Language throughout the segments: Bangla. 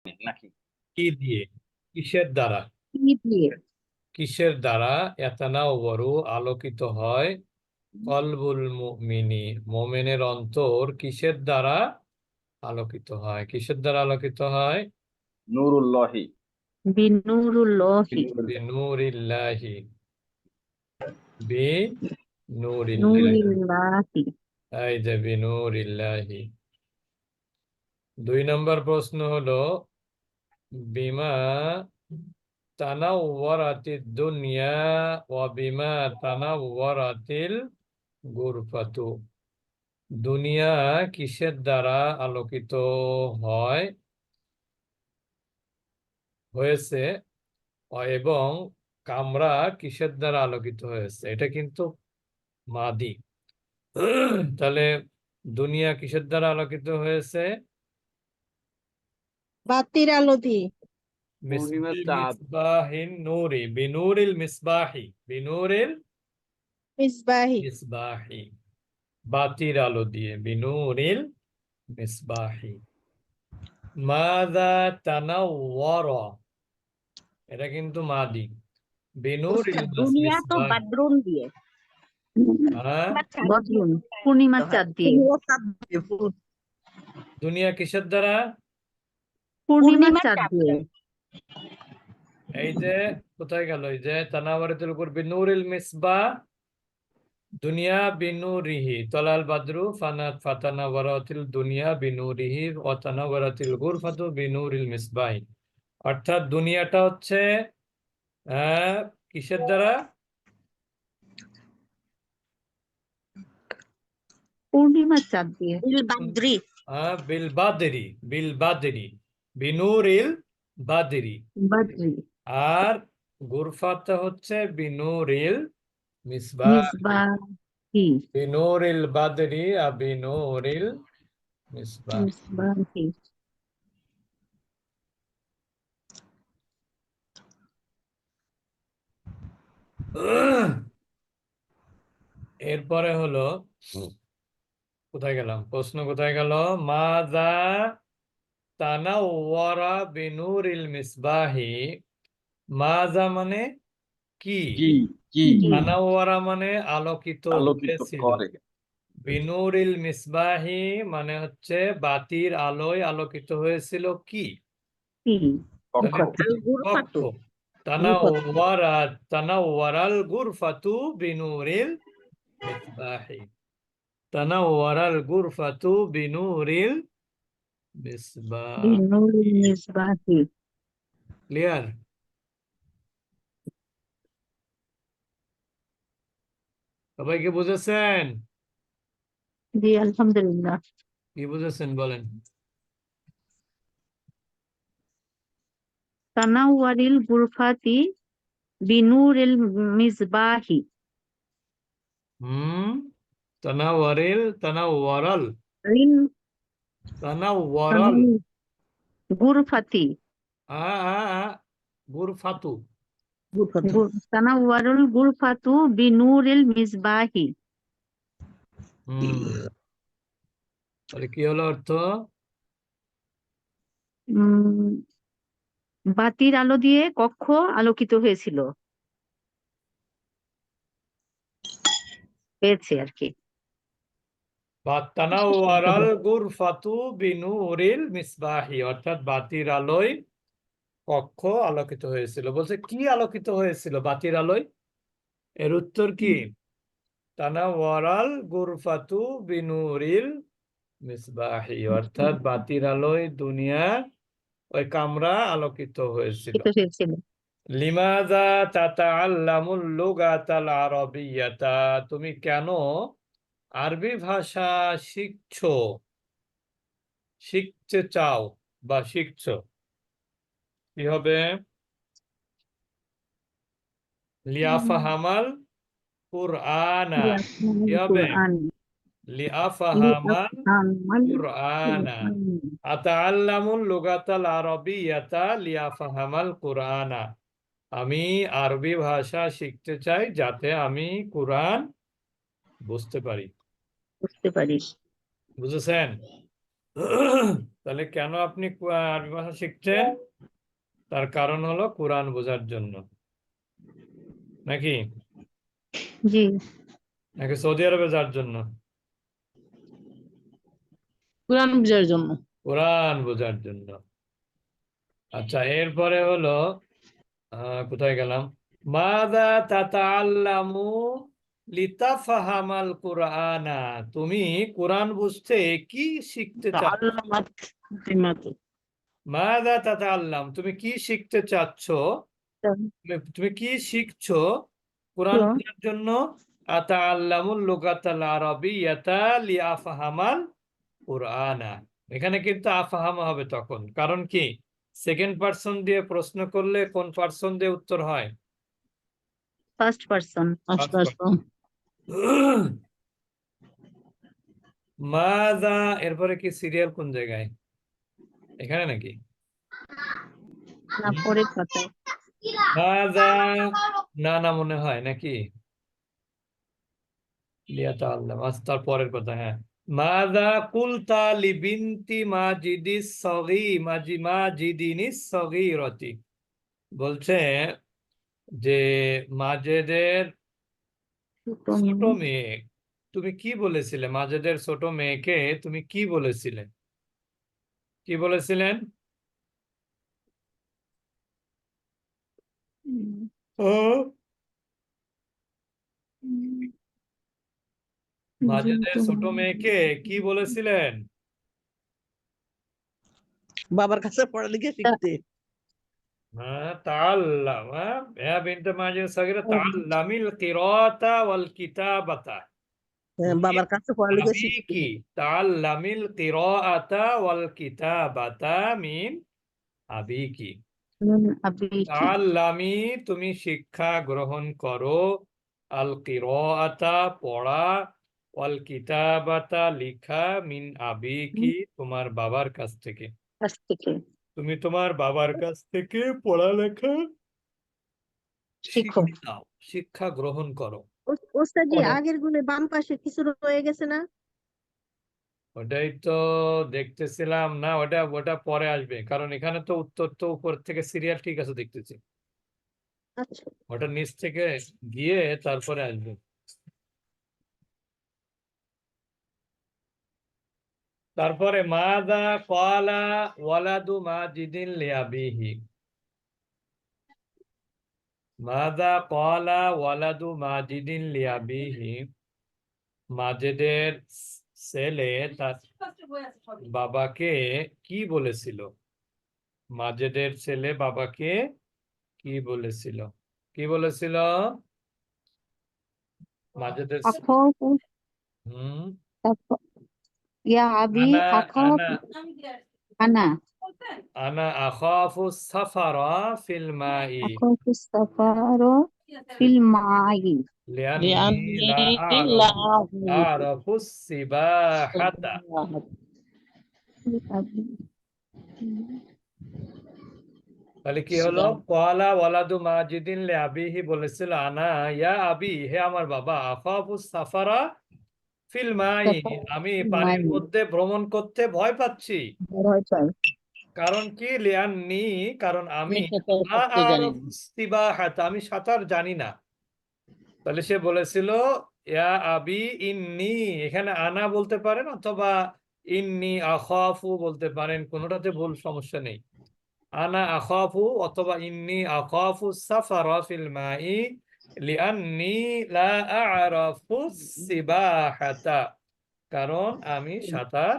নাকি কি দিয়ে? কিসের দ্বারা? কি দিয়ে? কিসের দ্বারা ইয়াতানাওয়ারু আলোকিত হয় কলবুল মুমিনি মুমিনের অন্তর কিসের দ্বারা আলোকিত হয়? কিসের দ্বারা আলোকিত হয়? নূরুল্লাহি বিনুরুল্লাহি। বিনূরিল্লাহি বিনূরিল্লাহি নূরিল্লাহি। এই যে বিনূরিল্লাহি। 2 নম্বর প্রশ্ন হলো বিমা তানাওয়ারাতিদ দুনিয়া ওয়া বিমা তানাওয়ারাতিল গুরফাতু। দুনিয়া কিসের দ্বারা আলোকিত হয় হয়েছে এবং কামরা কিসের দ্বারা আলোকিত হয়েছে? এটা কিন্তু মাদি। তাহলে দুনিয়া কিসের দ্বারা আলোকিত হয়েছে? বাতির আলো দিয়ে। পূর্ণিমার চাঁদ। মিসবাহিন নূরি বিনুরিল মিসবাহি বিনুরিল মিসবাহি। মিসবাহি বাতির আলো দিয়ে বিনুরিল মিসবাহি। মাযা তানাওয়ারা এটা কিন্তু মাদি। বিনুরিল দুনিয়া তো মিসবাহি বাদরুন দিয়ে। হ্যাঁ বদরুন পূর্ণিমার চাঁদ দিয়ে। দুনিয়া কিসের দ্বারা? পূর্ণিমার চাঁদ দিয়ে। এই যে কোথায় গেল? এই যে তানাওয়ারাতুল উপর বিনুরিল মিসবাহ দুনিয়া বিনুরিহি তলাল বাদরু ফানাত ফাতানাওয়ারাতিল দুনিয়া বিনুরিহি ওয়া তানাওয়ারাতিল গুরফাতু বিনুরিল মিসবাহ। অর্থাৎ দুনিয়াটা হচ্ছে কিসের দ্বারা? পূর্ণিমার চাঁদ দিয়ে। বাদ্রি। বিল বাদরি বিল বাদরি বিনুরিল বাদরি। বাদরি। আর গুরফাটা হচ্ছে বিনুরিল মিসবাহ। মিসবাহি। বিনুরিল বাদরি আর বিনুরিল মিসবাহ। মিসবাহি। এরপরে হলো কোথায় গেলাম? প্রশ্ন কোথায় গেল? মাযা তানাওয়ারা বিনুরিল মিসবাহি। মাযা মানে কি? কি কি তানাওয়ারা মানে আলোকিত আলোকিত হয়েছিল। করে। বিনুরিল মিসবাহি মানে হচ্ছে বাতির আলোয় আলোকিত হয়েছিল কি? কি? তাহলে কক্ষ। তানাওয়ারাল গুরফাতু বিনুরিল মিসবাহি। তানাওয়ারাল গুরফাতু বিনুরিল মিসবাহ। বিনুরিল মিসবাহি। ক্লিয়ার? সবাই কি বুঝেছেন? জি আলহামদুলিল্লাহ। কি বুঝেছেন বলেন? তানাওয়ারিল গুরফাতি বিনুরিল মিসবাহি। তানাওয়ারাল রিল তানাওয়ারাল গুরফাতি গুরফাতু তানাওয়ারুল গুরফাতু বিনুরিল মিসবাহি। তাহলে কি হলো অর্থ? বাতির আলো দিয়ে কক্ষ আলোকিত হয়েছিল, পেয়েছে আর কি। তানাওয়ারাল গুরফাতু বিনুরিল মিসবাহি অর্থাৎ বাতির আলোয় কক্ষ আলোকিত হয়েছিল। বলছে কি আলোকিত হয়েছিল বাতির আলোয়? এর উত্তর কি? তানাওয়ারাল গুরফাতু বিনুরিল মিসবাহি অর্থাৎ বাতির আলোয় দুনিয়া ওই কামরা আলোকিত হয়েছিল। লিমাযা তাতাআল্লামুল লুগাতাল আরাবিয়্যাতা তুমি কেন আরবি ভাষা শিখছো? শিখতে চাও বা শিখছো? কি হবে? লিয়াফাহামাল কুরআনা। কি হবে? লিয়াফাহামাল কুরআনা। আতাআল্লামুল লুগাতাল আরাবিয়্যাতা লিয়াফাহামাল কুরআনা। আমি আরবি ভাষা শিখতে চাই যাতে আমি কুরআন বুঝতে পারি। বুঝতে পারিস। বুঝেছেন? তাহলে কেন আপনি আরবি ভাষা শিখছেন? তার কারণ হলো কোরআন বোঝার জন্য, নাকি জি। নাকি সৌদি আরবে যাওয়ার জন্য? কোরআন বুঝার জন্য। কোরআন বোঝার জন্য। আচ্ছা, এরপরে হলো কোথায় গেলাম? মাযা তাতাআল্লামু লিতাফহামাল কুরআনা, তুমি কোরআন বুঝতে কি শিখতে চাচ্ছ? তাআল্লামাত ফাতিমাতু। মাযা তাতাআল্লাম, তুমি কি শিখতে চাচ্ছ? তুমি কি শিখছো কোরআন বোঝার জন্য? আতাআল্লামুল লুগাতাল আরাবিয়াতা লিআফহামাল কুরআনা। এখানে কিন্তু আফহামা হবে তখন, কারণ কি সেকেন্ড পারসন দিয়ে প্রশ্ন করলে কোন পারসন দিয়ে উত্তর হয়? First person. আশপাশন। মাযা, এরপরে কি সিরিয়াল কোন জায়গায়? এখানে নাকি? না, পরের পাতায়। মাযা, না না মনে হয় নাকি লিয়াতাআল্লাম, তার পরের কথা। হ্যাঁ, মাযা কুলতা লিবিনতি মাজিদিস মাজিদিনিস সগীরাতি, বলছে যে মাজেদের ছোট মেয়ে, তুমি কি বলেছিলে? মাজেদের ছোট মেয়েকে তুমি কি বলেছিলে? কি বলেছিলেন? মাজেদের ছোট মেয়েকে কি বলেছিলেন? বাবার কাছে পড়ালেখা শিখতে। হ্যাঁ, তাআল্লাম, ইয়া বিনতে মাজিদ সাগীরা তাআল্লামিল কিরাআতা ওয়াল কিতাবাতা বাবার কাছে পড়ালেখা শিখতে। আবিকি, তাআল্লামিল কিরাআতা ওয়াল কিতাবাতা মিন আবিকি। তাআল্লামি, তুমি শিক্ষা গ্রহণ করো, আল কিরাআতা পড়া, ওয়াল কিতাবাতা লিখা, মিন আবিকি তোমার বাবার কাছ থেকে। তুমি তোমার বাবার কাছ থেকে পড়ালেখা শিখো। শিখে নাও, শিক্ষা গ্রহণ করো। ওস্তাদ জি, আগের গুলে বাম পাশে কিছু রয়ে গেছে না? ওটাই তো দেখতেছিলাম না, ওটা পরে আসবে, কারণ এখানে তো উত্তর তো উপর থেকে সিরিয়াল ঠিক আছে দেখতেছি, আচ্ছা। ওটা নিচ থেকে গিয়ে তারপরে আসবে। তারপরে মাযা ক্বালা ওয়ালাদু মাজিদিন লিআবিহি, মাযা ক্বালা ওয়ালাদু মাজিদিন লিআবিহি, মাজেদের ছেলে তার বাবাকে কি বলেছিল? মাজেদের ছেলে বাবাকে কি বলেছিল? কি বলেছিল মাজেদের? হুম, ইয়া আবি আনা আখাফু। আনা আনা আখাফু সাফারা ফিল মাই আখাফু সাফারা ফিল মাই। লিআন্নি লা আ'রাফু সিবাহাতা। তাহলে কি হলো? ক্বালা ওয়ালাদু মাজিদিন লিআবিহি বলেছিল আনা ইয়া আবি, হে আমার বাবা, আখাফু সাফারা ফিল মাই, আমি পানির মধ্যে ভ্রমণ করতে ভয় পাচ্ছি। কারণ কি? লিআন্নি, কারণ আমি লা আ'রাফু সিবাহাতা, আমি সাঁতার জানি না। তাহলে সে বলেছিল ইয়া আবি ইন্নি, এখানে আনা বলতে পারেন অথবা ইন্নি আখাফু বলতে পারেন, কোনোটাতে ভুল, সমস্যা নেই। আনা আখাফু অথবা ইন্নি আখাফু সাফারা ফিল মাই লিআন্নি লা আ'রাফু সিবাহাতা, কারণ আমি সাঁতার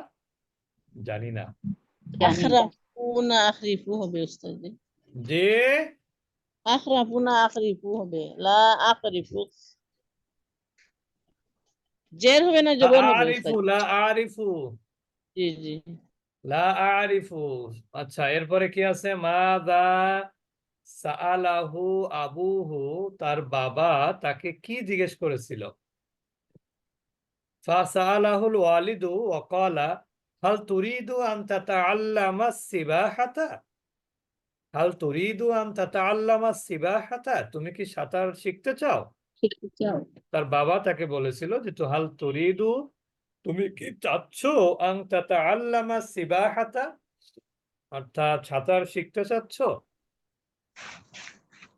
জানি না। আখরাফুনা আখরিফু হবে উস্তাদ জি। যে আখরাফুনা আখরিফু হবে, লা আখরিফু। জের হবে না জবর হবে উস্তাদ? লা আরিফু, জি জি। লা আরিফু। আচ্ছা, এরপরে কি আছে? মাযা সাআলাহু আবুহু, তার বাবা তাকে কি জিজ্ঞেস করেছিল? ফাসাআলাহুল ওয়ালিদু ওয়া ক্বালা হাল তুরিদু আন তাতাআল্লামা সিবাহাতা, হাল তুরিদু আন তাতাআল্লামা সিবাহাতা, তুমি কি সাঁতার শিখতে চাও? তার বাবা তাকে বলেছিল যে তো হাল তুরিদু তুমি কি চাচ্ছ আং তাতাআল্লামা সিবাহাতা, অর্থাৎ সাঁতার শিখতে চাচ্ছ?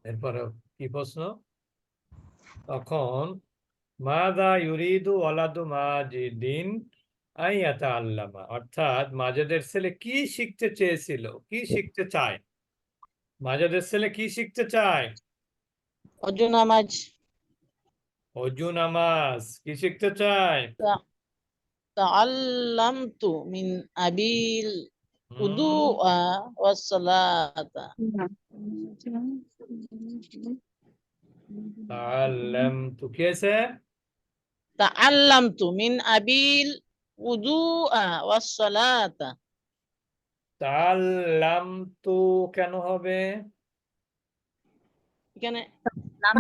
এরপরে কি প্রশ্ন? তখন মাযা ইউরিদু ওয়ালাদু মাজিদিন আন ইয়াতাআল্লামা, অর্থাৎ মাজেদের ছেলে কি শিখতে চেয়েছিল, কি শিখতে চায়? মাজেদের ছেলে কি শিখতে চায়? অজু নামাজ। অজু নামাজ। কি শিখতে চায়? তাআল্লামতু মিন আবিল উদুআ ওয়াস সালাতা। তাআল্লামতু কি আছে? তাআল্লামতু মিন আবিল উদুআ ওয়াস সালাতা। তাআল্লামতু কেন হবে? এখানে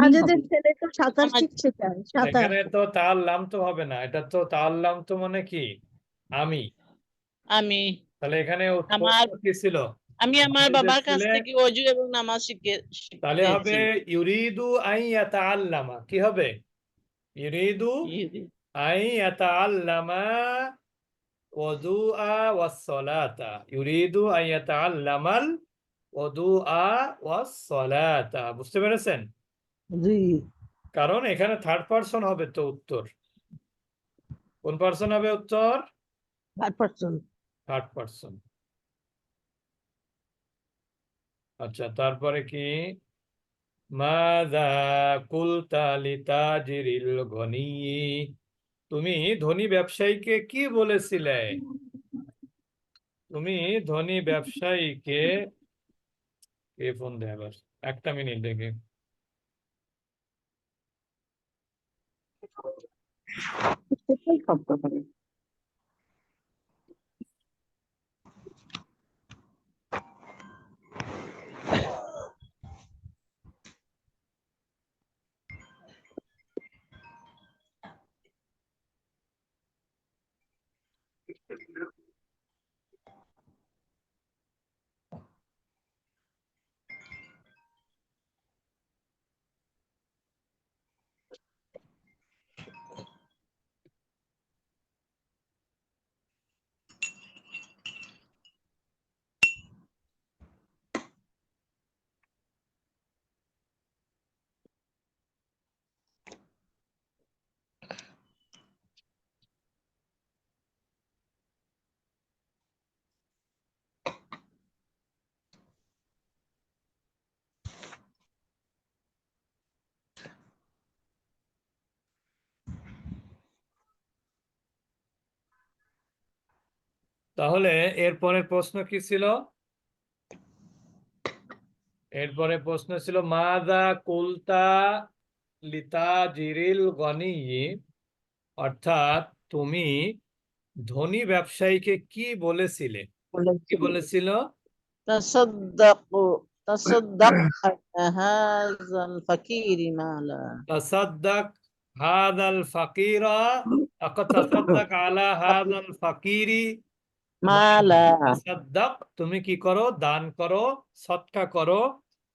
মাজেদের ছেলে তো সাঁতার নামাজ। শিখতে চায়, সাঁতার। এখানে তো তাআল্লামতু হবে না, এটা তো তাআল্লামতু মানে কি? আমি। আমি তাহলে এখানে আমার প্রশ্ন কি ছিল? আমি আমার মাজেদের বাবার কাছ ছেলে, থেকে অজু এবং নামাজ তাহলে হবে শিখেছি। ইউরিদু আন ইয়াতাআল্লামা। কি হবে? ইউরিদু আন ইয়াতাআল্লামা ওযুআ ওয়াস সালাতা। ইউরিদু আন ইয়াতাআল্লামাল ওযুআ ওয়াস সালাতা। বুঝতে পেরেছেন? জি। কারণ এখানে থার্ড পারসন হবে তো উত্তর। কোন পারসন হবে উত্তর? Third person. আচ্ছা, তারপরে কি? মাযা কুলতা লিতাজিরিল গনি, তুমি ধনী ব্যবসায়ীকে কি বলেছিলে? তুমি ধনী ব্যবসায়ীকে, কে ফোন দেয় আবার? একটা মিনিট দেখে। সেটাই শব্দ করে। তাহলে এরপরের প্রশ্ন কি ছিল? এরপরে প্রশ্ন ছিল মাযা কুলতা লিতাজিরিল গনি, অর্থাৎ তুমি ধনী ব্যবসায়ীকে কি বলেছিলে? কি বলেছিল? তাসাদ্দাকু তাসাদ্দাক আলা হাযাল ফাকিরি মালা। তাসাদ্দাক হাযাল ফাকিরা, তাসাদ্দাক আলা হাযাল ফাকিরি মালা। তাসাদ্দাক, তুমি কি করো? দান করো, সদকা করো,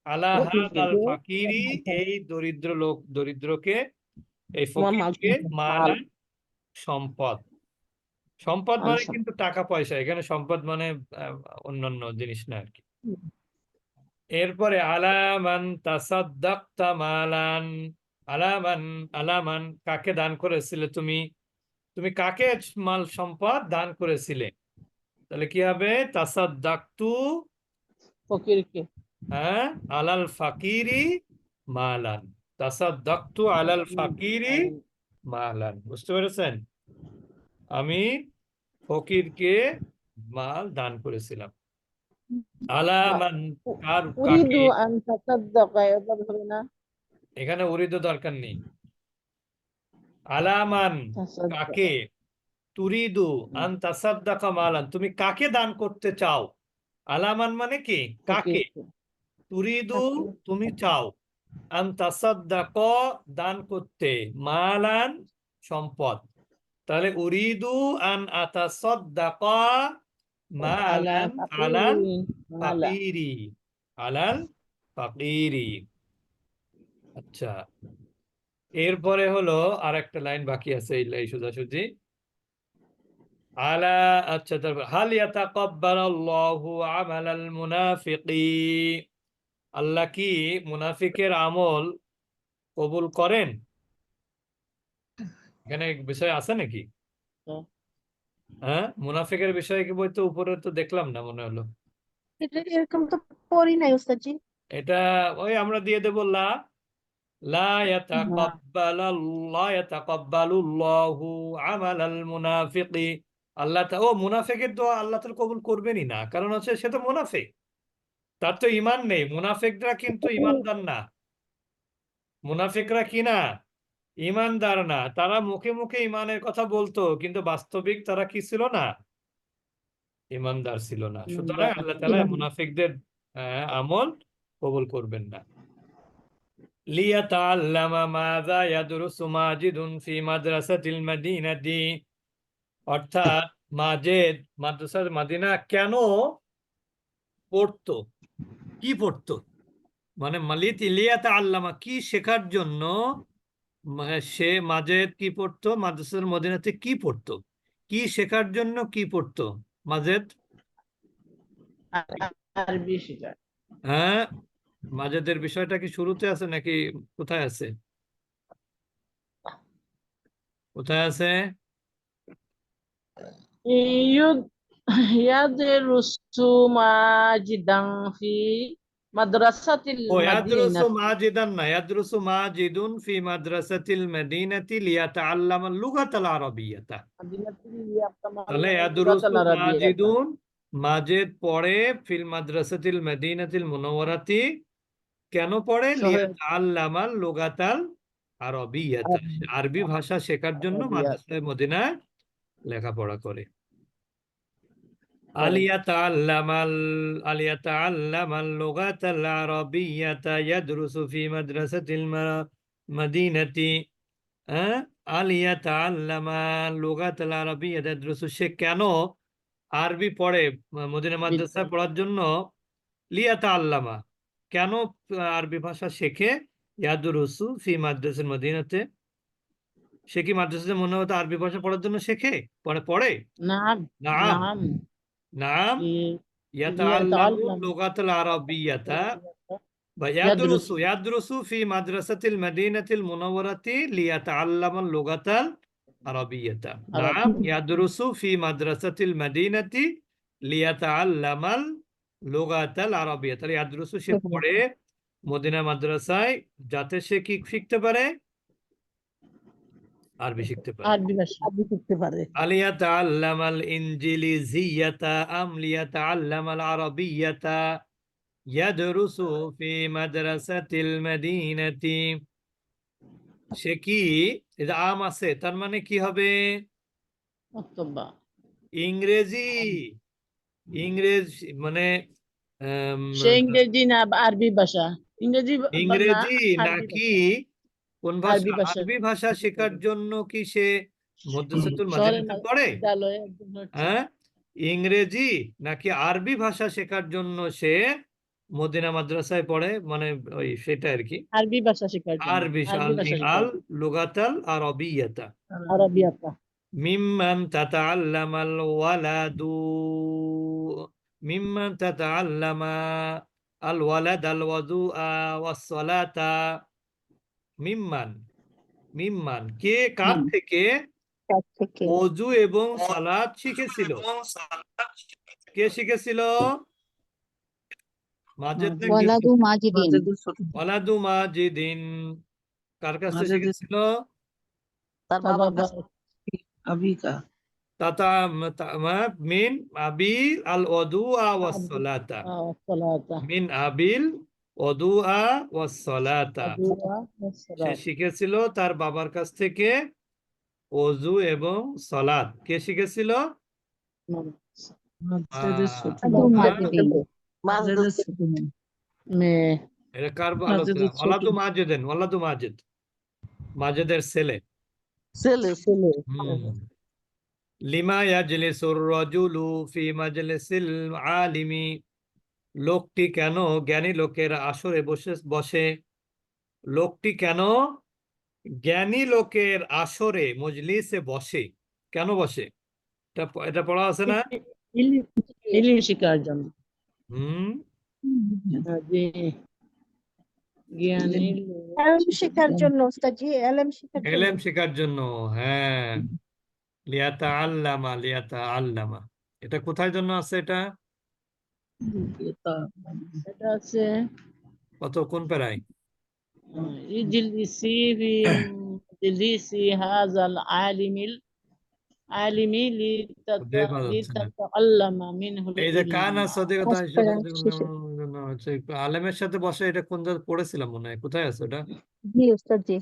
আলা হাযাল ফাকিরি, এই দরিদ্র লোক, দরিদ্রকে, এই ফকিরকে, মালা, সম্পদ। সম্পদ মানে কিন্তু টাকা পয়সা, এখানে সম্পদ মানে অন্যান্য জিনিস না আর কি। এরপরে আলামান তাসাদ্দাকতা মালান, আলামান, আলামান কাকে দান করেছিলে তুমি? তুমি কাকে মাল সম্পদ দান করেছিলে? তাহলে কি হবে? তাসাদ্দাকতু, ফকিরকে। হ্যাঁ, আলাল ফাকিরি মালান। তাসাদ্দাকতু আলাল ফাকিরি মালান। বুঝতে পেরেছেন? আমি ফকিরকে মাল দান করেছিলাম। আলামান, কার, কাকে? উরিদু আন তাসাদ্দাকা, এবার হবে না? এখানে উরিদ দরকার নেই। আলামান, তাসাদ্দাক। কাকে? তুরিদু আন তাসাদ্দাকা মালান, তুমি কাকে দান করতে চাও? আলামান মানে কি? কাকে? ফকিরকে। তুরিদু, তুমি চাও, আন তাসাদ্দাকা, দান করতে, মালান, সম্পদ। তাহলে উরিদু আন আতাসাদ্দাকা আলা মালান আলাল ফাকিরি মালা। ফাকিরি, আলাল ফাকিরি। আচ্ছা, এরপরে হলো আর একটা লাইন বাকি আছে, এই সোজাসুজি। আলা আচ্ছা তারপর হাল ইয়াতাকাব্বালাল্লাহু আমালাল মুনাফিকিন আল্লাহ কি মুনাফিকের আমল কবুল করেন? এখানে বিষয় আছে নাকি? হ্যাঁ। হ্যাঁ, মুনাফিকের বিষয়ে কি বই তো উপরে তো দেখলাম না মনে হলো। এটা এরকম তো পড়ি নাই উস্তাদজি। এটা ওই আমরা দিয়ে দেবো লা ইয়াতাকাব্বালুল্লাহু আমালাল মুনাফিকি ও মুনাফিকের দোয়া আল্লাহ তাআলা কবুল করবেনই না, কারণ হচ্ছে সে তো মুনাফিক, তার তো ঈমান নেই। মুনাফিকরা কিন্তু ঈমানদার না, মুনাফিকরা কি না, ঈমানদার না। তারা মুখে মুখে ঈমানের কথা বলতো, কিন্তু বাস্তবিক তারা কি ছিল না, ঈমানদার ছিল না। সুতরাং আল্লাহ তাআলা মুনাফিকদের আমল কবুল করবেন না। লিয়াতাআল্লামা মাযা ইয়াদরুসু মাজিদুন ফি মাদ্রাসাতিল মাদিনাতি অর্থাৎ মাজেদ মাদ্রাসার মাদিনা কেন পড়তো, কি পড়তো, মানে মালিত লিয়াতাআল্লামা কি শেখার জন্য সে মাজেদ কি পড়তো, মাদ্রাসার মদিনাতে কি পড়তো, কি শেখার জন্য কি পড়তো মাজেদ? আরবি শেখা। হ্যাঁ, মাজেদের বিষয়টা কি শুরুতে আছে নাকি কোথায় আছে, কোথায় আছে? ইয়াদরুসু মাজিদান ফি মাদ্রাসাতিল ও ইয়াদরুসু মাদিনাতি। মাজিদান না, ইয়াদরুসু মাজিদুন ফি মাদ্রাসাতিল মাদিনাতি লিয়াতাআল্লামাল লুগাতাল আরাবিয়াতা। তাহলে ইয়াদরুসু মাজিদুন, মাজেদ পড়ে ফিল মাদ্রাসাতিল মাদিনাতিল মুনাওয়ারাতি, কেন পড়ে? লিয়াতাআল্লামাল লুগাতাল আরাবিয়াতা, আরবি ভাষা শেখার জন্য মাদ্রাসায়ে মদিনায় লেখাপড়া করে। আলিয়াতাআল্লামাল লুগাতাল আরাবিয়াতা ইয়াদরুসু ফি মাদ্রাসাতিল মাদিনাতি। আলিয়াতাআল্লামাল লুগাতাল আরাবিয়াতা ইয়াদরুসু, সে কেন আরবি পড়ে মদিনা মাদ্রাসায় পড়ার জন্য? লিয়াতাআল্লামা, কেন আরবি ভাষা শেখে? ইয়াদরুসু ফি মাদ্রাসাতিল মদিনাতে, সে কি মাদ্রাসাতে মনে হতো আরবি ভাষা পড়ার জন্য শেখে, পড়ে? নাম নাম নাম নাম ইয়াতাআল্লামু লুগাতাল আরাবিয়াতা বা ইয়াদরুসু ফি মাদ্রাসাতিল মাদিনাতিল মুনাওয়ারাতি লিয়াতাআল্লামাল লুগাতাল আরাবিয়াতা। নাম ইয়াদরুসু ফি মাদ্রাসাতিল মাদিনাতি লিয়াতাআল্লামাল লুগাতাল আরাবিয়াতা। ইয়াদরুসু সে পড়ে মদিনা মাদ্রাসায় যাতে সে কি শিখতে পারে, আরবি শিখতে পারে। আরবি ভাষা শিখতে পারে। আলিয়াতাআল্লামাল ইনজিলিজিয়াতা আম লিয়াতাআল্লামাল আরাবিয়াতা ইয়াদরুসু ফি মাদ্রাসাতিল মাদিনাতি। সে কি, এটা আম আছে তার মানে কি হবে? অথবা ইংরেজি, মানে সে ইংরেজি না আরবি ভাষা, ইংরেজি ইংরেজি না নাকি কোন ভাষা? আরবি ভাষা। আরবি ভাষা শেখার জন্য কি সে মাদ্রাসাতুল শহরে মাদিনাতে পড়ে? বিদ্যালয়ে হ্যাঁ, ইংরেজি নাকি আরবি ভাষা শেখার জন্য সে মদিনা মাদ্রাসায় পড়ে, মানে ওই সেটা আর কি। আরবি ভাষা শেখার জন্য আরবি আল লুগাতাল আরাবিয়াতা আরবিয়াতা। মিম্মান তাতাআল্লামাল ওয়ালাদু, মিম্মান তাতাআল্লামা আল ওয়ালাদ আল ওয়াদুআ ওয়াস সালাতা। মিম্মান কে, কার থেকে? তার থেকে ওযু এবং সালাত শিখেছিল। কে শিখেছিল? মাজেদ নাকি? ওয়ালাদু মাজিদিন। ওয়ালাদু মাজিদিন কার কাছে শিখেছিল? তার বাবার কাছে। মিন আবিল আল ওয়াদুআ ওয়াস সালাতা, মিন আবিল ওয়াদুআ ওয়াস সালাতা। সে শিখেছিল তার বাবার কাছ থেকে ওযু এবং সালাত। কে শিখেছিল? এটা কার আলোচনা? ওয়ালাদু মাজিদিন, ওয়ালাদু মাজিদ, মাজেদের ছেলে। লিমা ইয়াজলিসুর রাজুলু ফি মাজলিসিল আলিমি, লোকটি কেন জ্ঞানী লোকের আসরে বসে? লোকটি কেন জ্ঞানী লোকের আসরে মজলিসে বসে? কেন বসে? এটা পড়া আছে না? ইলম ইলম শিকার জন্য হুম, যে জ্ঞানের এলএম শেখার জন্য উস্তাদজি, এলএম শেখার জন্য। এলেম শেখার জন্য। হ্যাঁ, লিয়াতা আল্লামা। এটা কোথায় জন্য আছে? এটা এটা আছে কোন প্যারায়? ইজলিসি বি ইজলিসি হাযাল আলিমি দেখা যাচ্ছে না। লিতাতাআল্লামা মিনহুল এই যে ইলম। কানা সদিকতা First para শেষে। হচ্ছে আলেমের সাথে বসে, এটা কোন জায়গায় পড়েছিলাম মনে হয়, কোথায় আছে ওটা? জি উস্তাদ জি।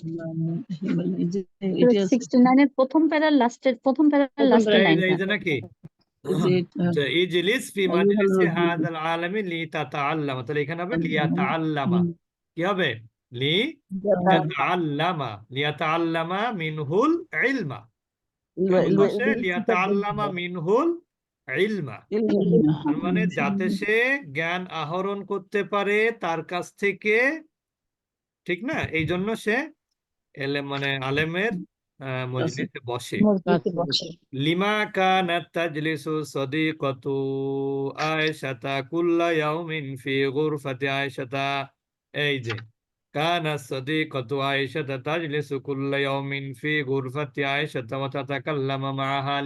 এটা আছে 69 এর প্রথম প্যারার লাস্টের প্রথম এই লাইনটা। যে নাকি যে যে ইজলিস ফি আইয়ুহাল মাজলিসি রাসূল। হাযাল আলামি লিতাতাআল্লামা, তাহলে এখানে হবে লিয়াতাআল্লামা। কি হবে? লিয়াতাআল্লামা মিনহুল ইলমা। কেমন বসে? লিয়াতাআল্লামা মিনহুল ইলমা। তার মানে যাতে সে জ্ঞান আহরণ করতে পারে তার কাছ থেকে, ঠিক না? এই জন্য সে মানে আলেমের মজলিসে বসে। মসজিদে বসে। লিমা কানাত তাজলিসু সাদিকাতু আয়েশাতা কুল্লা ইয়াউমিন ফি গুরফাতি আয়েশাতা। এই যে কানাত সাদিকাতু আয়েশাতা তাজলিসু কুল্লা ইয়াউমিন ফি গুরফাতি আয়েশাতা ওয়া তাতাকাল্লামু মাআহা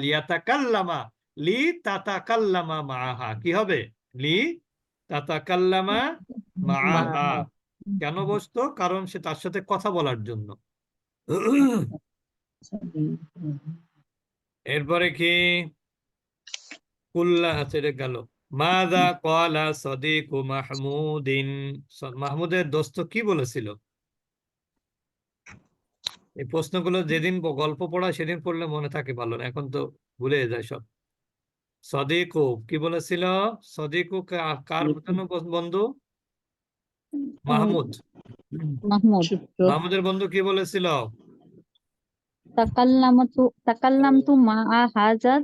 লিতাতাকাল্লামা মাআহা। কি হবে? লিতাতাকাল্লামা মাআহা। কেন বসতো? কারণ সে তার সাথে কথা বলার জন্য। এরপরে কি? কুল্লা, আচ্ছা এটা গেল। মাযা ক্বালা সাদিকু মাহমুদিন। মাহমুদের দোস্ত কি বলেছিল? এই প্রশ্নগুলো যেদিন গল্প পড়া সেদিন পড়লে মনে থাকে ভালো, না এখন তো ভুলে যায় সব। সাদিকু কি বলেছিল? সাদিকু কার জন্য বন্ধু? মাহমুদ। মাহমুদ। মাহমুদের বন্ধু কি বলেছিল? তাকাল্লামতু মাআ হাযা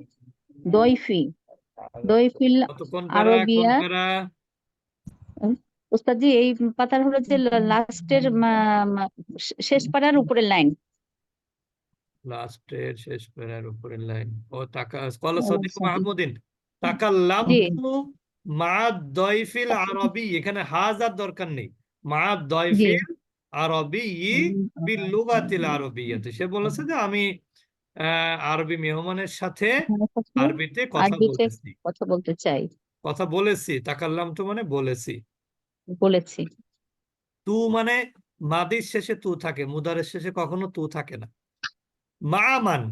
দয়ফিল কোন প্যারা? কোন আরবিয়া। প্যারা? উস্তাদ জি এই পাতার হলো যে লাস্টের শেষ পাড়ার উপরের লাইন। লাস্টের শেষ প্যারার উপরের লাইন। ও ক্বালা সাদিকু মাহমুদিন জি তাকাল্লামতু মা দয়ফিল আরবি। এখানে হাজার দরকার নেই। মা জি দয়ফিল আরবি বিল লুগাতিল আরবিয়াতে। সে বলেছে যে আমি আরবি মেহমানের সাথে আরবিতে কথা আরবিতে বলেছি। কথা বলতে চাই, কথা বলেছি। তাকাল্লাম তো মানে বলেছি। বলেছি। তু মানে মাদির শেষে তু থাকে, মুদারের শেষে কখনো তু থাকে না। মামান,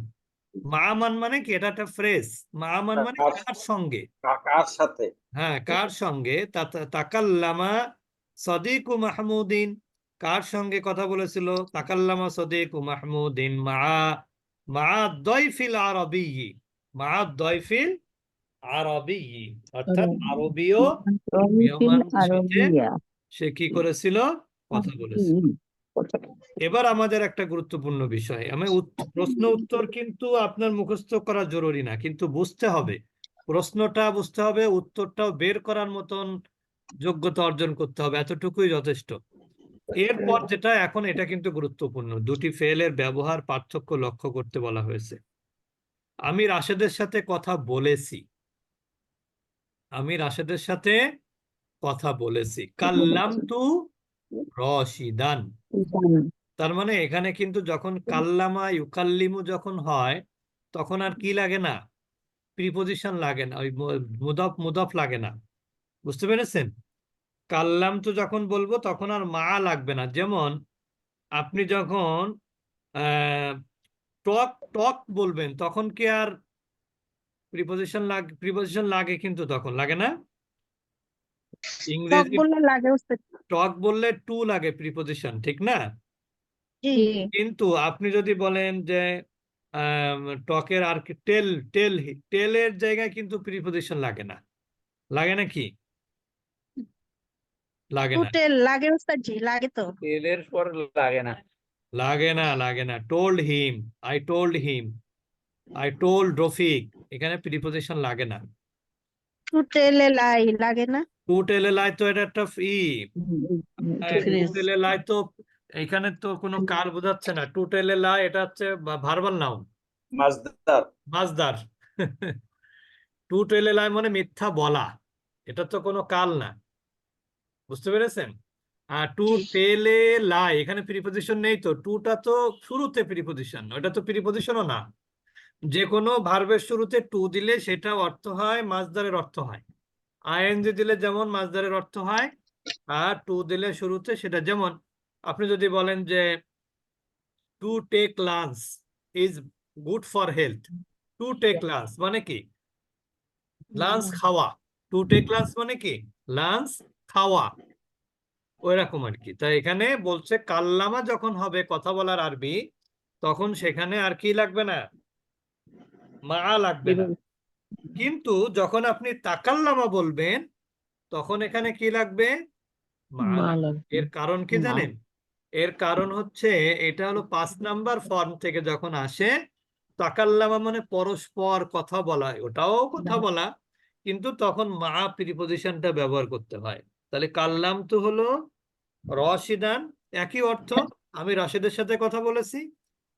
মামান মানে কি? এটা একটা ফ্রেজ। মামান মানে কার সঙ্গে? কার সাথে? হ্যাঁ, কার সঙ্গে? তাকাল্লামা সাদিকু মাহমুদিন। কার সঙ্গে কথা বলেছিল? তাকাল্লামা সাদিকু মাহমুদিন মা দয়ফিল আরবি। মা দয়ফিল আরবি, অর্থাৎ আরবীয় দয়ফিল মেহমানের সাথে আরবিয়া। সে কি করেছিল? কথা বলেছিল। এবার আমাদের একটা গুরুত্বপূর্ণ বিষয়, প্রশ্ন উত্তর কিন্তু আপনার মুখস্থ করা জরুরি না, কিন্তু বুঝতে হবে। প্রশ্নটা বুঝতে হবে, উত্তরটাও বের করার মতন যোগ্যতা অর্জন করতে হবে, এতটুকুই যথেষ্ট। এরপর যেটা এখন, এটা কিন্তু গুরুত্বপূর্ণ, দুটি ফেলের ব্যবহার পার্থক্য লক্ষ্য করতে বলা হয়েছে। আমি রাশেদের সাথে কথা বলেছি। আমি রাশেদের সাথে কথা বলেছি। কাল্লামতু রশিদান। তার মানে এখানে কিন্তু যখন কাল্লামা ইউকাল্লিমু যখন হয়, তখন আর কি লাগে না? প্রিপোজিশন লাগে না, ওই মুদফ মুদফ লাগে না। বুঝতে পেরেছেন? কাল্লাম তো যখন বলবো তখন আর মা লাগবে না। যেমন আপনি যখন টক টক বলবেন, তখন কি আর প্রিপোজিশন লাগে? কিন্তু তখন লাগে না। টক ইংরেজি বললে লাগে উস্তাদ। টক বললে টু লাগে প্রিপোজিশন, ঠিক না? জি কিন্তু আপনি যদি বলেন যে টকের আর কি টেলের জায়গায় কিন্তু প্রিপোজিশন লাগে না। লাগে না কি? লাগে না। টুটেল লাগে উস্তাদ জি, লাগে তো। তেলের পর লাগে না। লাগে না। আই টোল্ড রফিক, এখানে প্রিপোজিশন লাগে না। টুটেলে লাই লাগে না। টু টেলে লাই তো এটা একটা টু phrase। টেলে লাই তো এখানে তো কোনো কার বোঝাচ্ছে না। টু টেলে লাই এটা হচ্ছে ভার্বাল নাউন, মাজদার। মাজদার। টু টেলে লাই মানে মিথ্যা বলা, এটা তো কোনো কাল না, বুঝতে পেরেছেন? আর টু টেলে লাই এখানে প্রিপজিশন নেই, তো টুটা তো শুরুতে প্রিপজিশন, ওটা তো প্রিপজিশনও না। যে কোনো ভার্বের শুরুতে টু দিলে সেটা অর্থ হয় মাসদারের অর্থ হয়, আইএনজি দিলে যেমন মাসদারের অর্থ হয়, আর টু দিলে শুরুতে সেটা, যেমন আপনি যদি বলেন যে to take lunch is good for health, to take lunch মানে কি? লাঞ্চ খাওয়া। টু টেক লাঞ্চ মানে কি? লাঞ্চ খাওয়া, ওই রকম আর কি। তাই এখানে বলছে কাল্লামা যখন হবে কথা বলার আরবি, তখন সেখানে আর কি লাগবে না, মা লাগবে না। কিন্তু যখন আপনি তাকাল্লামা বলবেন তখন এখানে কি লাগবে, মা লাগবে। এর কারণ কি জানেন? এর কারণ হচ্ছে এটা হলো 5 নাম্বার ফর্ম থেকে যখন আসে, তাকাল্লামা মানে পরস্পর কথা বলা, ওটাও কথা বলা, কিন্তু তখন মা প্রিপজিশনটা ব্যবহার করতে হয়। তাহলে কাল্লাম তো হলো রশিদান, একই অর্থ, আমি রাশেদের সাথে কথা বলেছি।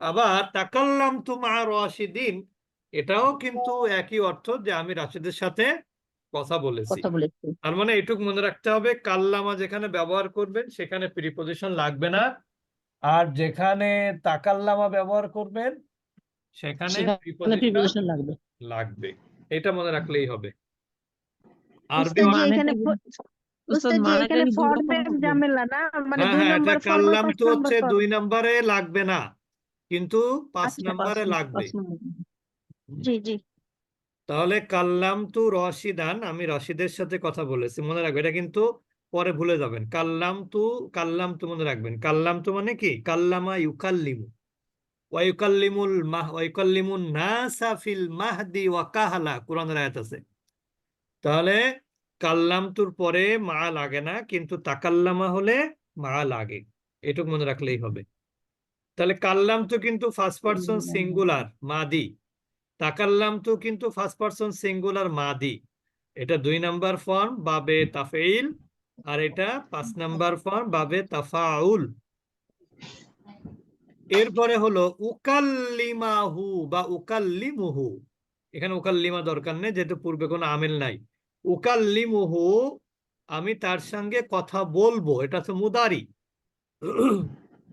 আবার তাকাল্লাম তু মা রশিদিন, এটাও কিন্তু একই অর্থ, যে আমি রাশেদের সাথে কথা বলেছি। তার মানে এটুক মনে রাখতে হবে, কাল্লামা যেখানে ব্যবহার করবেন সেখানে প্রিপজিশন লাগবে না, আর যেখানে তাকাল্লামা ব্যবহার করবেন সেখানে প্রিপজিশন লাগবে। লাগবে। এটা মনে রাখলেই হবে। আরবি উস্তাদ জি এখানে উস্তাদ জি এখানে দুই রকম ফর্মের হবে। ঝামেলা না, মানে হ্যাঁ 2 হ্যাঁ, এটা নম্বর ফর্ম আর কাল্লাম 5 তো নম্বর হচ্ছে ফর্ম। 2 নম্বরে লাগবে না, কিন্তু 5 আচ্ছা নম্বরে লাগবে। জি জি তাহলে কাল্লাম তু রশিদান, আমি রশিদের সাথে কথা বলেছি, মনে রাখবে, এটা কিন্তু পরে ভুলে যাবেন। কাল্লাম তু মনে রাখবেন। কাল্লাম তু মানে কি? কাল্লামা ইউকাল্লিমু, ওয়াইকাল্লিমুন নাসা ফিল মাহদি ওয়া কাহালা, কুরআনের আয়াত আছে। তাহলে কাল্লাম তুর পরে মা লাগে না, কিন্তু তাকাল্লামা হলে মা লাগে, এটুকু মনে রাখলেই হবে। তাহলে কাল্লাম তো কিন্তু ফার্স্ট পারসন সিঙ্গুলার মাদি, তাকাল্লাম তো কিন্তু ফার্স্ট পারসন সিঙ্গুলার মাদি। এটা 2 নাম্বার ফর্ম বাবে তাফঈল, আর এটা 5 নাম্বার ফর্ম বাবে তাফাউল। এরপরে হলো উকাল্লিমাহু বা উকাল্লিমুহু, এখানে উকাল্লিমা দরকার নেই যেহেতু পূর্বে কোনো আমিল নাই। উকাল্লিমুহু, আমি তার সঙ্গে কথা বলবো, এটা তো মুদারি।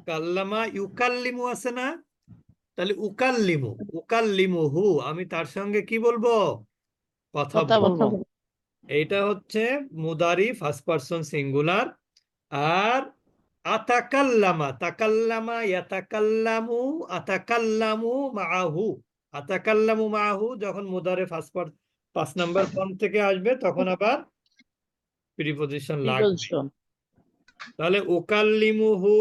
কাল্লামা ইউকাল্লিমু আছে না, তাহলে উকাল্লিমুহু, আমি তার সঙ্গে কি বলবো, কথা বলবো। এইটা হচ্ছে মুদারি ফার্স্ট পারসন সিঙ্গুলার। আর তাকাল্লামা ইয়াতাকাল্লামু, আতাকাল্লামু মাআহু যখন মুদারে 5 নাম্বার ফর্ম থেকে আসবে তখন আবার প্রিপজিশন লাগবে। তাহলে উকাল্লিমুহু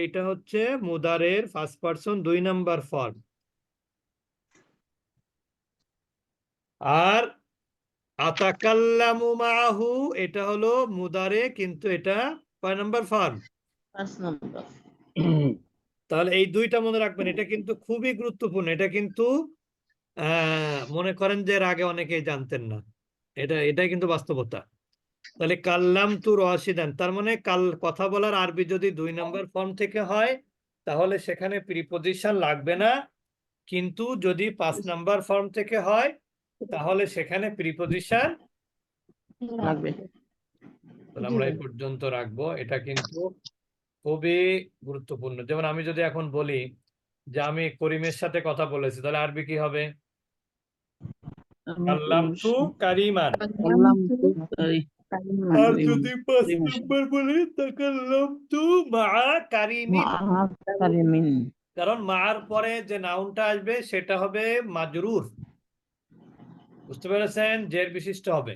এইটা হচ্ছে মুদারের ফার্স্ট পারসন 2 নাম্বার ফর্ম। আর আতাকাল্লামু মাআহু এটা হলো মুদারে, কিন্তু এটা কয় নাম্বার ফর্ম? 5 নম্বর। তাহলে এই দুইটা মনে রাখবেন, এটা কিন্তু খুবই গুরুত্বপূর্ণ। এটা কিন্তু মনে করেন যে এর আগে অনেকেই জানতেন না, এটাই কিন্তু বাস্তবতা। তাহলে কাল্লাম তু রশিদান, তার মানে কথা বলার আরবি যদি 2 নম্বর ফর্ম থেকে হয় তাহলে সেখানে প্রিপজিশন লাগবে না, কিন্তু যদি 5 নাম্বার ফর্ম থেকে হয় তাহলে সেখানে প্রিপজিশন লাগবে। তাহলে আমরা এই পর্যন্ত রাখবো। এটা কিন্তু খুবই গুরুত্বপূর্ণ। যেমন আমি যদি এখন বলি যে আমি করিমের সাথে কথা বলেছি, তাহলে আরবি কি হবে? কাল্লামতু কারিমান। আর যদি 5 নাম্বার বলি তাকাল্লামতু মাআ কারিমিন, কারণ মার পরে যে নাউনটা আসবে সেটা হবে মাজরুর, বুঝতে পেরেছেন? জের বিশিষ্ট হবে।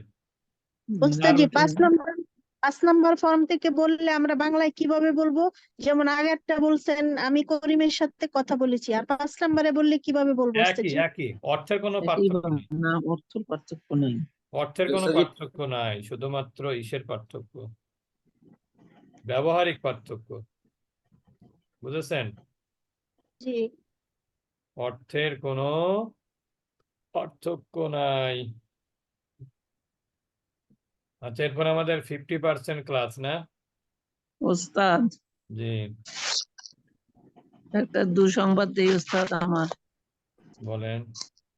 উস্তাদ জি 5 নম্বর ফর্ম থেকে বললে আমরা বাংলায় কিভাবে বলবো? যেমন আগেরটা বলছেন আমি করিমের সাথে কথা বলেছি, আর 5 নম্বরে বললে কিভাবে বলবো উস্তাদ জি? একই, অর্থের কোনো পার্থক্য নেই। না, অর্থের পার্থক্য নেই। অর্থের কোনো পার্থক্য নাই, শুধুমাত্র ইসের পার্থক্য, ব্যবহারিক পার্থক্য, বুঝেছেন? জি অর্থের কোনো পার্থক্য নাই। আচ্ছা, এরপর আমাদের 50% ক্লাস না? ওস্তাদ জি একটা দুঃসংবাদ দেই ওস্তাদ আমার। বলেন।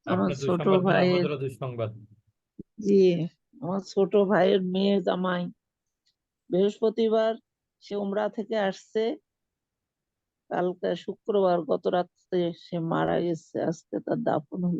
আমার আপনার ছোট দুঃসংবাদ মানে ভাইয়ের আমাদেরও দুঃসংবাদ। জি আমার ছোট ভাইয়ের মেয়ে জামাই বৃহস্পতিবার সে উমরা থেকে আসছে, কালকে শুক্রবার গত রাত্রে সে মারা গেছে, আজকে তার দাফন হলো।